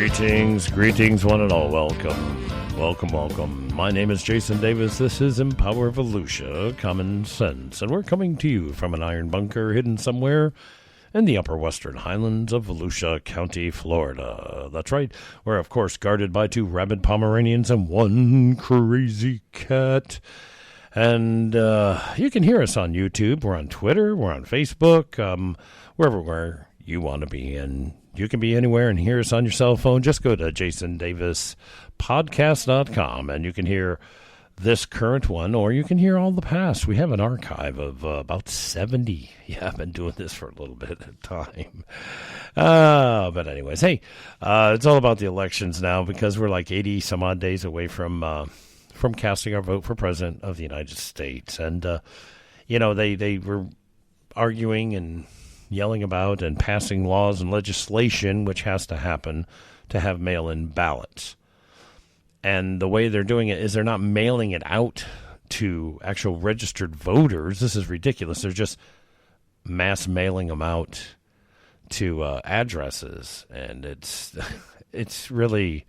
Greetings, one and all. Welcome. My name is Jason Davis. This is Empower Volusia, Common Sense, and we're coming to you from an iron bunker hidden somewhere in the upper western highlands of Volusia County, Florida. That's right. We're, of course, guarded by 2 rabid Pomeranians and 1 crazy cat. And you can hear us on YouTube. We're on Twitter. We're on Facebook. We're everywhere you want to be. And you can be anywhere and hear us on your cell phone. Just go to jasondavispodcast.com and you can hear this current one, or you can hear all the past. We have an archive of about 70. Yeah, I've been doing this for a little bit of time. But anyways, hey, it's all about the elections now because we're like 80 some odd days away from casting our vote for president of the United States. And, they were arguing and yelling about and passing laws and legislation, which has to happen to have mail-in ballots. And the way they're doing it is they're not mailing it out to actual registered voters. This is ridiculous. They're just mass mailing them out to addresses. And it's really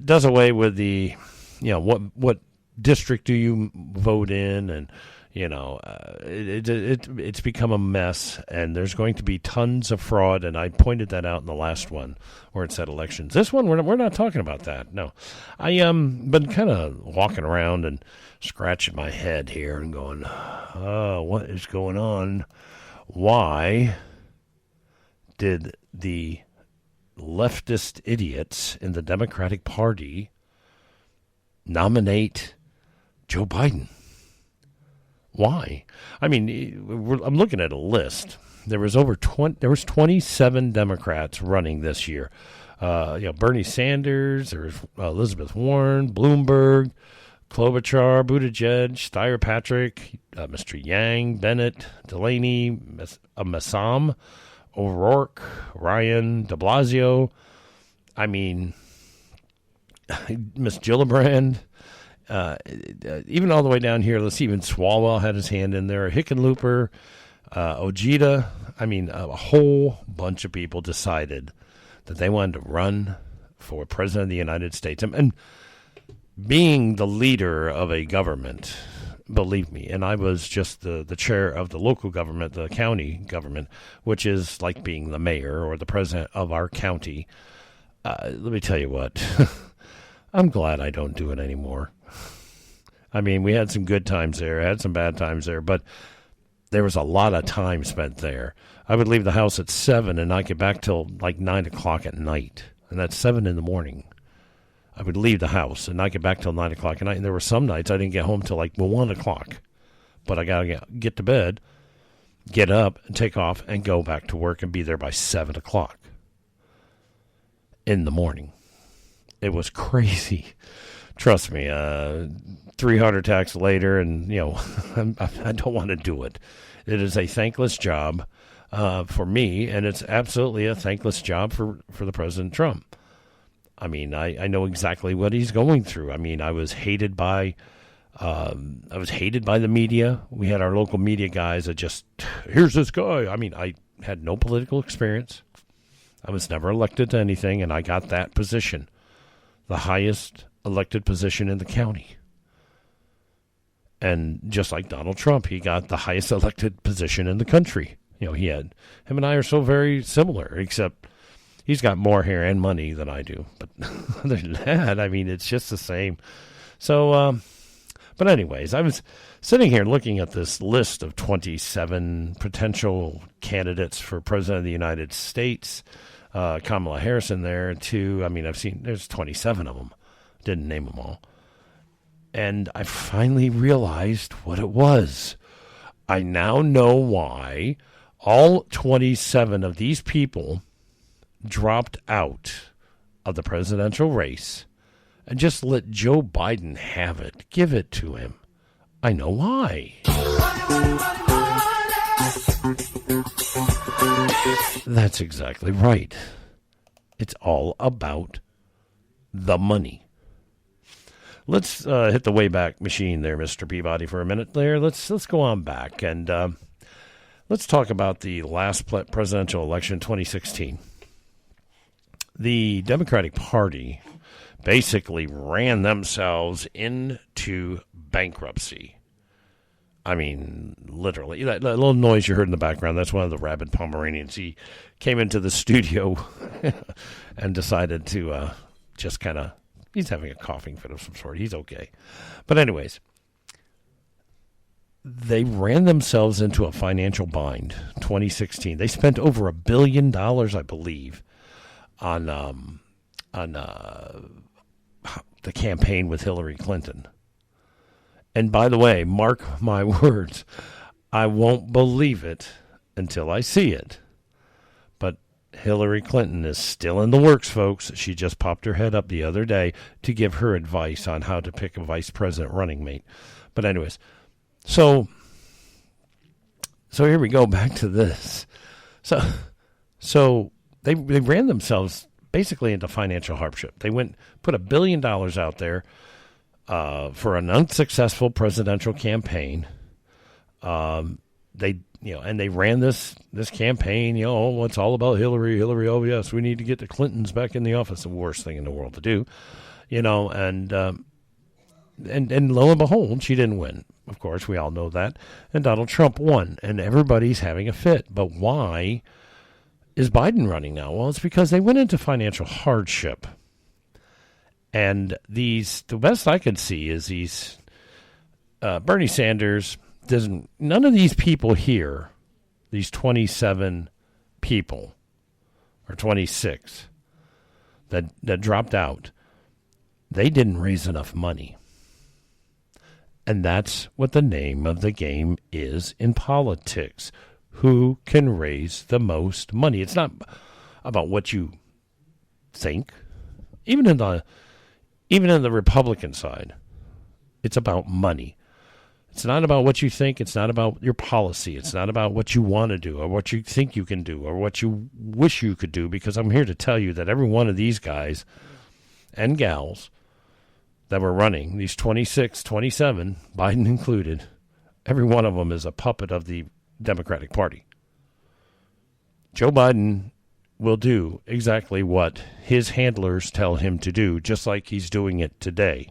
does away with the, what district do you vote in? And, it's become a mess, and there's going to be tons of fraud, and I pointed that out in the last one where it said elections. This one, we're not talking about that, no. I been kind of walking around and scratching my head here and going, what is going on? Why did the leftist idiots in the Democratic Party nominate Joe Biden? Why? I mean, I'm looking at a list. There was 27 Democrats running this year. Bernie Sanders, there was Elizabeth Warren, Bloomberg, Klobuchar, Buttigieg, Steyer Patrick, Mr. Yang, Bennett, Delaney, Massam, O'Rourke, Ryan, de Blasio. I mean, Miss Gillibrand. Even all the way down here, let's see, even Swalwell had his hand in there, Hickenlooper, Ojeda. I mean, a whole bunch of people decided that they wanted to run for president of the United States. And being the leader of a government, believe me, and I was just the chair of the local government, the county government, which is like being the mayor or the president of our county. Let me tell you what, I'm glad I don't do it anymore. I mean, we had some good times there, had some bad times there, but there was a lot of time spent there. I would leave the house at 7 and not get back till like 9 o'clock at night, and that's 7 in the morning. I would leave the house and not get back till 9 o'clock at night, and there were some nights I didn't get home till like 1 o'clock, but I got to get to bed, get up, and take off, and go back to work and be there by 7 o'clock in the morning. It was crazy. Trust me, 3 heart attacks later, and, I don't want to do it. It is a thankless job for me, and it's absolutely a thankless job for the President Trump. I mean, I know exactly what he's going through. I mean, I was hated by the media. We had our local media guys that just, here's this guy. I mean, I had no political experience. I was never elected to anything, and I got that position, the highest elected position in the county. And just like Donald Trump, he got the highest elected position in the country. Him and I are so very similar, except he's got more hair and money than I do. But other than that, I mean, it's just the same. So, but anyways, I was sitting here looking at this list of 27 potential candidates for president of the United States. Kamala Harris in there, too. I mean, I've seen, there's 27 of them. Didn't name them all. And I finally realized what it was. I now know why all 27 of these people dropped out of the presidential race and just let Joe Biden have it. Give it to him. I know why. That's exactly right. It's all about the money. Let's hit the Wayback Machine there, Mr. Peabody, for a minute there. Let's go on back, and let's talk about the last presidential election, 2016. the Democratic Party basically ran themselves into bankruptcy. I mean, literally. That little noise you heard in the background, that's one of the rabid Pomeranians. He came into the studio and decided to just kind of, he's having a coughing fit of some sort. He's okay. But anyways, they ran themselves into a financial bind. 2016, they spent over $1 billion, I believe, on the campaign with Hillary Clinton. And by the way, mark my words, I won't believe it until I see it. But Hillary Clinton is still in the works, folks. She just popped her head up the other day to give her advice on how to pick a vice president running mate. But anyways, so here we go back to this. So they ran themselves basically into financial hardship. They put $1 billion out there for an unsuccessful presidential campaign. They ran this campaign. It's all about Hillary. Oh yes, we need to get the Clintons back in the office. The worst thing in the world to do, And lo and behold, she didn't win. Of course, we all know that. And Donald Trump won, and everybody's having a fit. But why is Biden running now? Well, it's because they went into financial hardship. And the best I could see is these Bernie Sanders none of these people here, these 27 people or 26 that dropped out, they didn't raise enough money. And that's what the name of the game is in politics. Who can raise the most money? It's not about what you think. Even in the Republican side, it's about money. It's not about what you think. It's not about your policy. It's not about what you want to do or what you think you can do or what you wish you could do, because I'm here to tell you that every one of these guys and gals that were running, these 26, 27, Biden included, every one of them is a puppet of the Democratic Party. Joe Biden will do exactly what his handlers tell him to do, just like he's doing it today.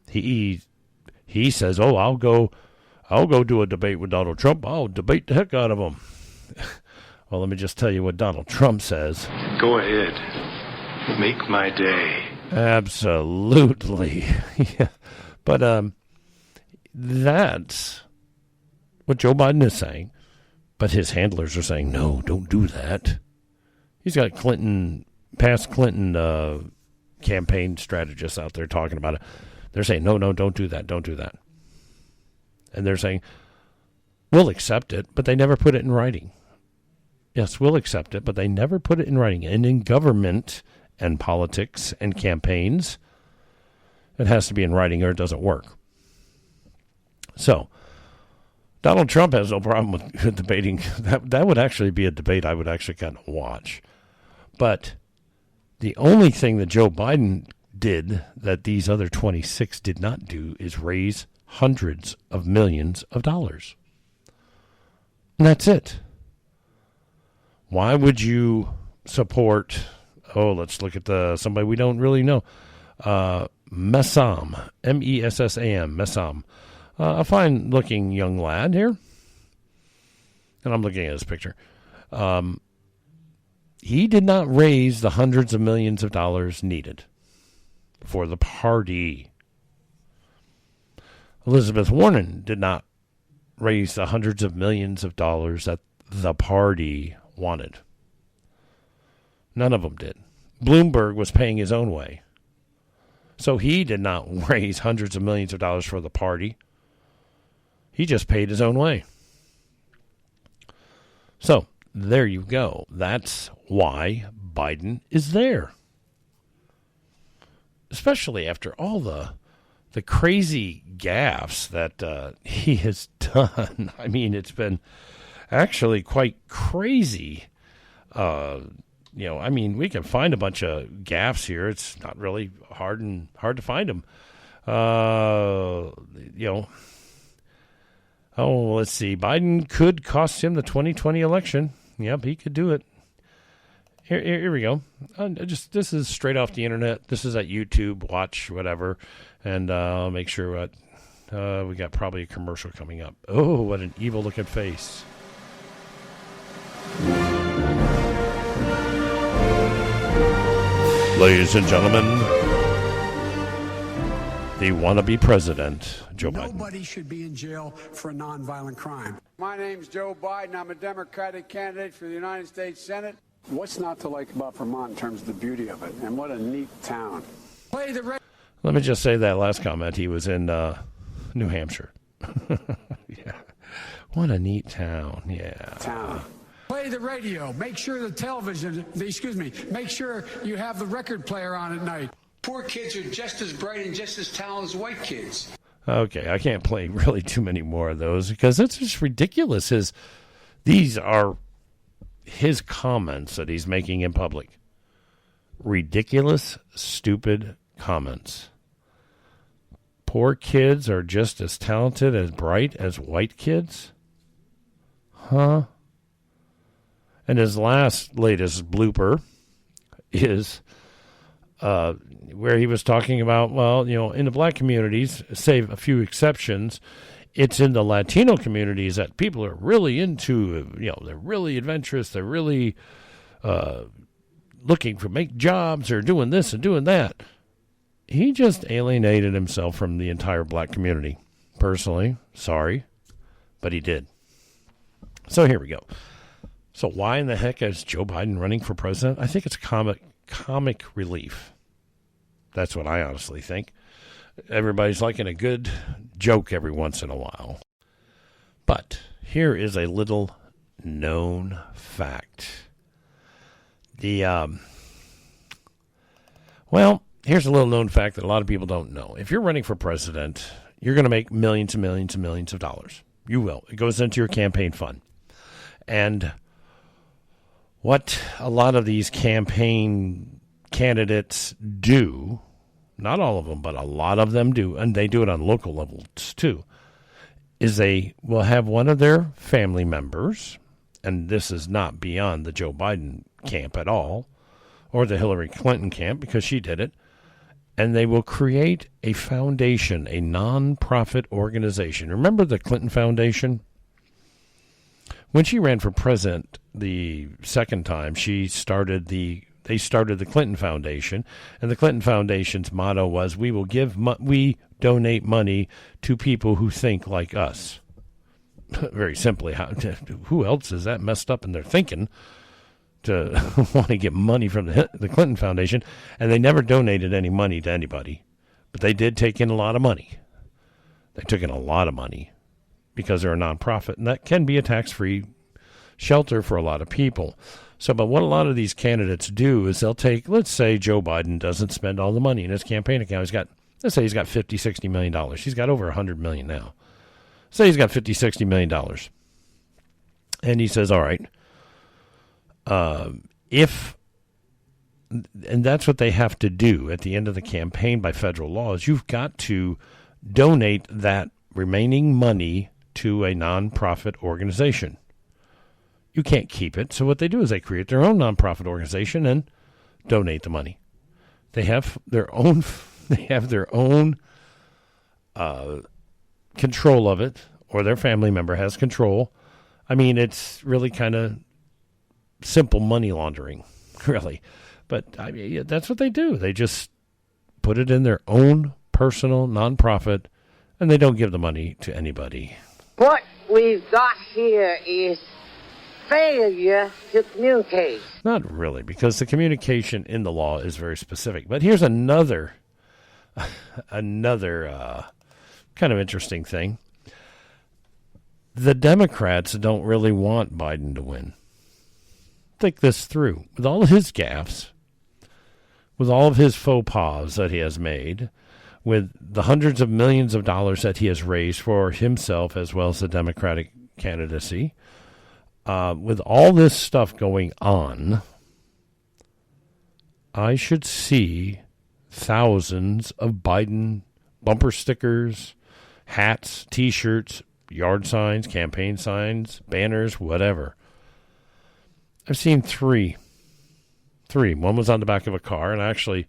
He says, I'll go do a debate with Donald Trump. I'll debate the heck out of him. Well, let me just tell you what Donald Trump says. Go ahead. Make my day. Absolutely. Yeah. But that's what Joe Biden is saying. But his handlers are saying, no, don't do that. He's got past Clinton campaign strategists out there talking about it. They're saying, no, don't do that. Don't do that. And they're saying, we'll accept it, but they never put it in writing. Yes, we'll accept it, but they never put it in writing. And in government and politics and campaigns, it has to be in writing or it doesn't work. So Donald Trump has no problem with debating. That would actually be a debate I would actually kind of watch. But the only thing that Joe Biden did that these other 26 did not do is raise hundreds of millions of dollars. And that's it. Why would you support, let's look at somebody we don't really know, Messam, M-E-S-S-A-M, Messam. A fine-looking young lad here. And I'm looking at his picture. He did not raise the hundreds of millions of dollars needed for the party. Elizabeth Warren did not raise the hundreds of millions of dollars that the party wanted. None of them did. Bloomberg was paying his own way. So he did not raise hundreds of millions of dollars for the party. He just paid his own way. So there you go. That's why Biden is there. Especially after all the crazy gaffes that he has done. I mean, it's been actually quite crazy. We can find a bunch of gaffes here. It's not really hard to find them. Let's see. Biden could cost him the 2020 election. Yep, he could do it. Here we go. This is straight off the internet. This is at YouTube. Watch whatever, and I'll make sure what we got. Probably a commercial coming up. Oh, what an evil looking face! Ladies and gentlemen, the wannabe president, Joe Biden. Nobody should be in jail for a nonviolent crime. My name's Joe Biden. I'm a Democratic candidate for the United States Senate. What's not to like about Vermont in terms of the beauty of it? And what a neat town. Let me just say that last comment. He was in New Hampshire. Yeah. What a neat town. Yeah. Play the radio. Make sure the television, make sure you have the record player on at night. Poor kids are just as bright and just as talented as white kids. Okay, I can't play really too many more of those because it's just ridiculous. These are his comments that he's making in public. Ridiculous, stupid comments. Poor kids are just as talented, as bright as white kids? Huh? And his latest blooper is where he was talking about, well, in the black communities, save a few exceptions, it's in the Latino communities that people are really into, they're really adventurous, they're really looking for make jobs or doing this and doing that. He just alienated himself from the entire black community. Personally, sorry, but he did. So here we go. So why in the heck is Joe Biden running for president? I think it's comic relief. That's what I honestly think. Everybody's liking a good joke every once in a while. But here is a little known fact. Here's a little known fact that a lot of people don't know. If you're running for president, you're going to make millions and millions and millions of dollars. You will. It goes into your campaign fund. And what a lot of these campaign candidates do, not all of them, but a lot of them do, and they do it on local levels too, is they will have one of their family members, and this is not beyond the Joe Biden camp at all, or the Hillary Clinton camp, because she did it, and they will create a foundation, a non-profit organization. Remember the Clinton Foundation? When she ran for president the second time, they started the Clinton Foundation, and the Clinton Foundation's motto was, we donate money to people who think like us. Very simply, who else is that messed up in their thinking to want to get money from the Clinton Foundation? And they never donated any money to anybody, but they did take in a lot of money. They took in a lot of money because they're a nonprofit, and that can be a tax-free shelter for a lot of people. So, but what a lot of these candidates do is they'll take, let's say Joe Biden doesn't spend all the money in his campaign account. Let's say he's got $50, $60 million. He's got over $100 million now. Say he's got $50, $60 million. And he says, all right, and that's what they have to do at the end of the campaign by federal law, is you've got to donate that remaining money to a nonprofit organization. You can't keep it. So what they do is they create their own nonprofit organization and donate the money. They have their own control of it, or their family member has control. I mean, it's really kind of simple money laundering, really. But I mean, that's what they do. They just put it in their own personal nonprofit, and they don't give the money to anybody. What we've got here is failure to communicate. Not really, because the communication in the law is very specific. But here's another kind of interesting thing. The Democrats don't really want Biden to win. Think this through. With all of his gaffes, with all of his faux pas that he has made, with the hundreds of millions of dollars that he has raised for himself as well as the Democratic candidacy, with all this stuff going on, I should see thousands of Biden bumper stickers, hats, T-shirts, yard signs, campaign signs, banners, whatever. I've seen 3 3. One was on the back of a car, and I actually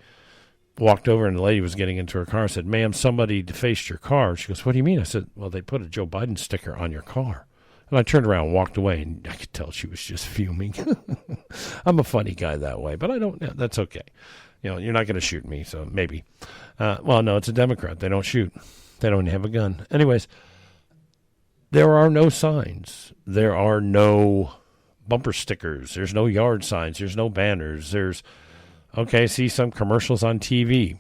walked over, and the lady was getting into her car and said, "Ma'am, somebody defaced your car." She goes, "What do you mean?" I said, "Well, they put a Joe Biden sticker on your car." And I turned around and walked away, and I could tell she was just fuming. I'm a funny guy that way, but I don't. That's okay. You're not going to shoot me, so maybe. Well, no, it's a Democrat. They don't shoot. They don't have a gun. Anyways, there are no signs. There are no bumper stickers. There's no yard signs. There's no banners. I see some commercials on TV.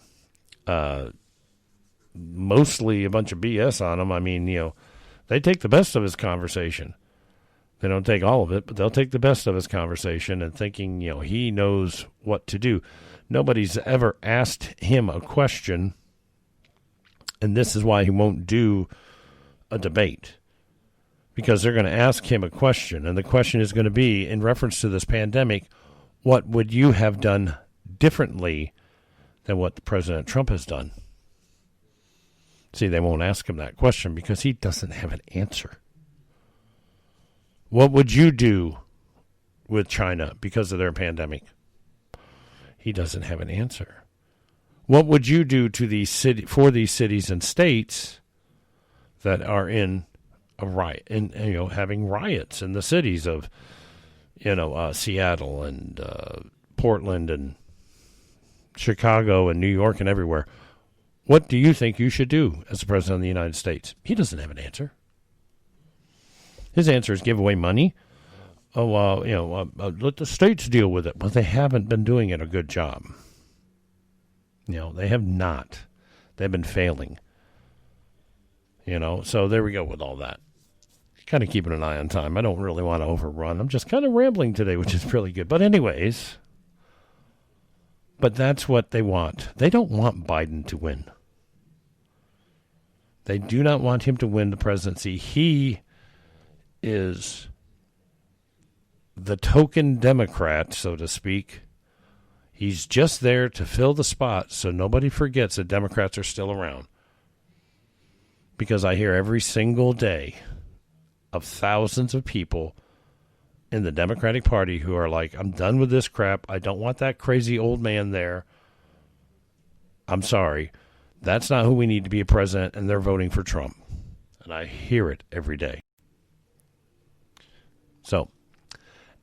Mostly a bunch of BS on them. I mean, they take the best of his conversation. They don't take all of it, but they'll take the best of his conversation and thinking, he knows what to do. Nobody's ever asked him a question, and this is why he won't do a debate. Because they're going to ask him a question, and the question is going to be, in reference to this pandemic, what would you have done differently than what President Trump has done? See, they won't ask him that question because he doesn't have an answer. What would you do with China because of their pandemic? He doesn't have an answer. What would you do to these cities and states that are in a riot, having riots in the cities of, Seattle and Portland and Chicago and New York and everywhere? What do you think you should do as the President of the United States? He doesn't have an answer. His answer is give away money. Let the states deal with it. Well, they haven't been doing it a good job. They have not. They've been failing. So there we go with all that. Kind of keeping an eye on time. I don't really want to overrun. I'm just kind of rambling today, which is really good. But anyways, that's what they want. They don't want Biden to win. They do not want him to win the presidency. He is the token Democrat, so to speak. He's just there to fill the spot so nobody forgets that Democrats are still around. Because I hear every single day of thousands of people in the Democratic Party who are like, I'm done with this crap. I don't want that crazy old man there. I'm sorry. That's not who we need to be a president, and they're voting for Trump. And I hear it every day. So,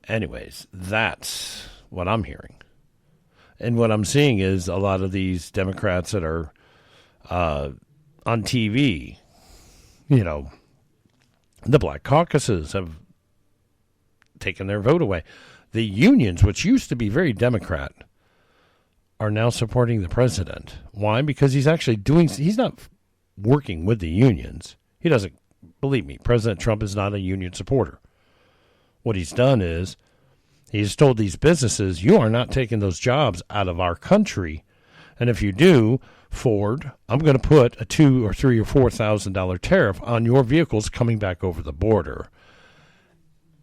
anyways, that's what I'm hearing. And what I'm seeing is a lot of these Democrats that are on TV, the Black Caucuses have taken their vote away. The unions, which used to be very Democrat, are now supporting the president. Why? Because he's not working with the unions. He doesn't, believe me, President Trump is not a union supporter. What he's done is he's told these businesses, you are not taking those jobs out of our country. And if you do, Ford, I'm going to put a $2,000 or $3,000 or $4,000 tariff on your vehicles coming back over the border.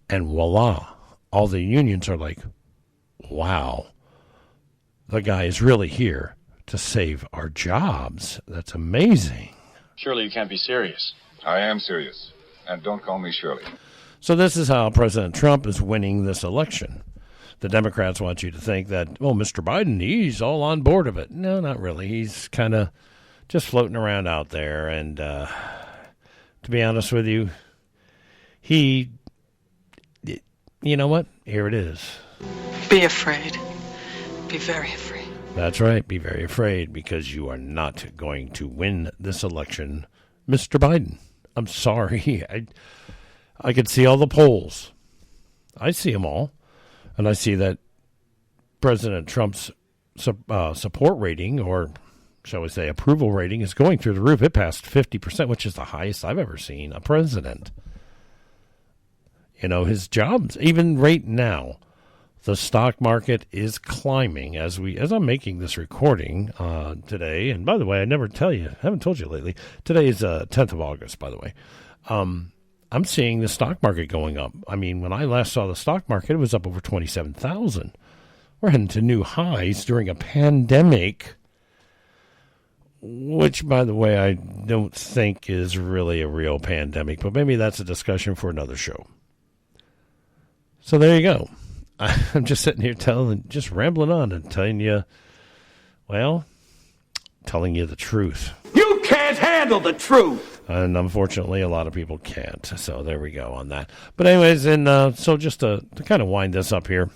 And voila, all the unions are like, wow, the guy is really here to save our jobs. That's amazing. Surely you can't be serious. I am serious. And don't call me Shirley. So this is how President Trump is winning this election. The Democrats want you to think that, Mr. Biden, he's all on board of it. No, not really. He's kind of just floating around out there. And to be honest with you, you know what? Here it is. Be afraid. Be very afraid. That's right. Be very afraid, because you are not going to win this election, Mr. Biden. I'm sorry. I could see all the polls. I see them all. And I see that President Trump's support rating, or shall we say approval rating, is going through the roof. It passed 50%, which is the highest I've ever seen a president. His jobs, even right now, the stock market is climbing as I'm making this recording today. And by the way, I haven't told you lately. Today is 10th of August, by the way. I'm seeing the stock market going up. I mean, when I last saw the stock market, it was up over 27,000. We're heading to new highs during a pandemic, which, by the way, I don't think is really a real pandemic, but maybe that's a discussion for another show. So there you go. I'm just sitting here just rambling on and telling you the truth. You can't handle the truth. And unfortunately, a lot of people can't. So there we go on that. But anyways, so just to kind of wind this up here,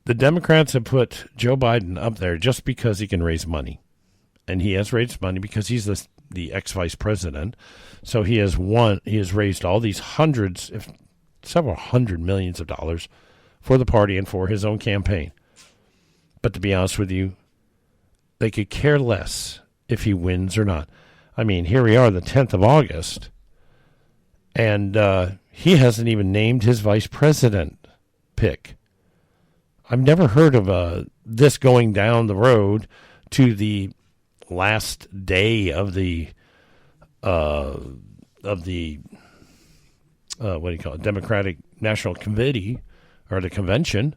the Democrats have put Joe Biden up there just because he can raise money. And he has raised money because he's the ex-vice president. So he has raised all these hundreds, if several hundred millions of dollars for the party and for his own campaign. But to be honest with you, they could care less if he wins or not. I mean, here we are, the 10th of August, and he hasn't even named his vice president pick. I've never heard of this going down the road to the last day of the Democratic National Committee or the convention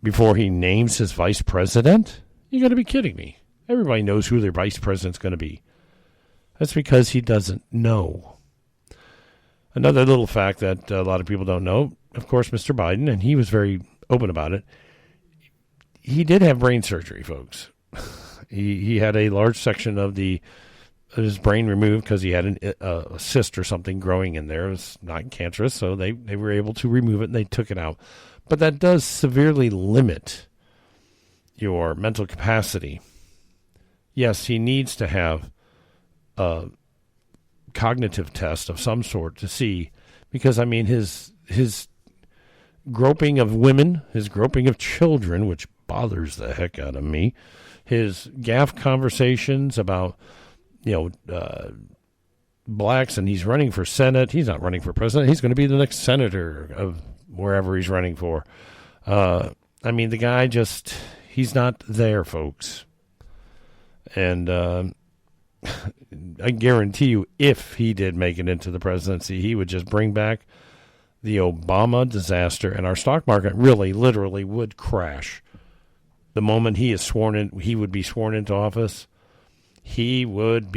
before he names his vice president. You got to be kidding me. Everybody knows who their vice president's going to be. That's because he doesn't know. Another little fact that a lot of people don't know, of course, Mr. Biden, and he was very open about it, he did have brain surgery, folks. He had a large section of his brain removed because he had a cyst or something growing in there. It was not cancerous, so they were able to remove it and they took it out. But that does severely limit your mental capacity. Yes, he needs to have a cognitive test of some sort to see, because I mean his groping of women, his groping of children, which bothers the heck out of me, his gaffe conversations about blacks, and he's running for Senate. He's not running for president. He's going to be the next senator of wherever he's running for. I mean, the guy he's not there, folks. And I guarantee you, if he did make it into the presidency, he would just bring back the Obama disaster, and our stock market really, literally would crash. The moment he would be sworn into office, they would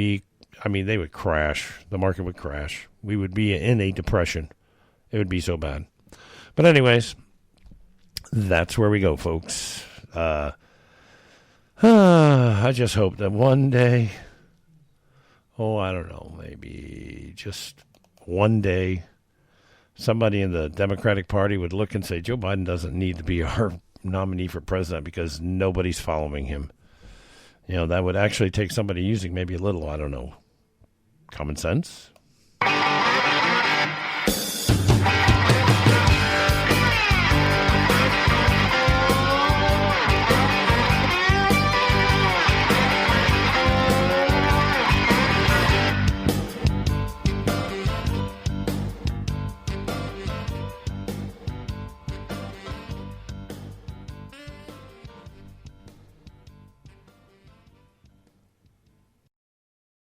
crash. The market would crash. We would be in a depression. It would be so bad. But anyways, that's where we go, folks. I just hope that one day, I don't know, maybe just one day, somebody in the Democratic Party would look and say, Joe Biden doesn't need to be our nominee for president because nobody's following him. That would actually take somebody using maybe a little, I don't know, common sense.